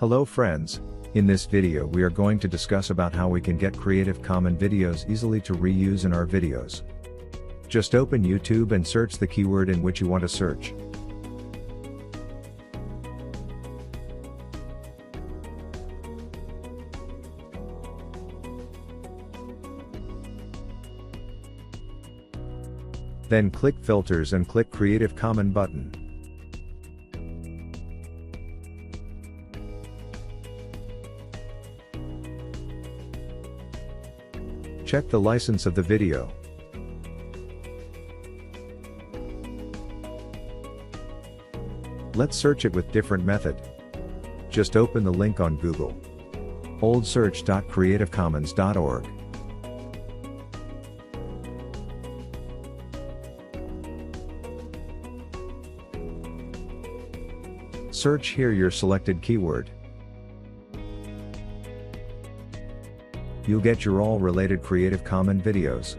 Hello friends. In this video we are going to discuss about how we can get Creative Commons videos easily to reuse in our videos. Just open YouTube and search the keyword in which you want to search. Then click Filters and click Creative Commons button. Check the license of the video. Let's search it with different method. Just open the link on Google. oldsearch.creativecommons.org. Search here your selected keyword. You'll get your all related Creative Commons videos.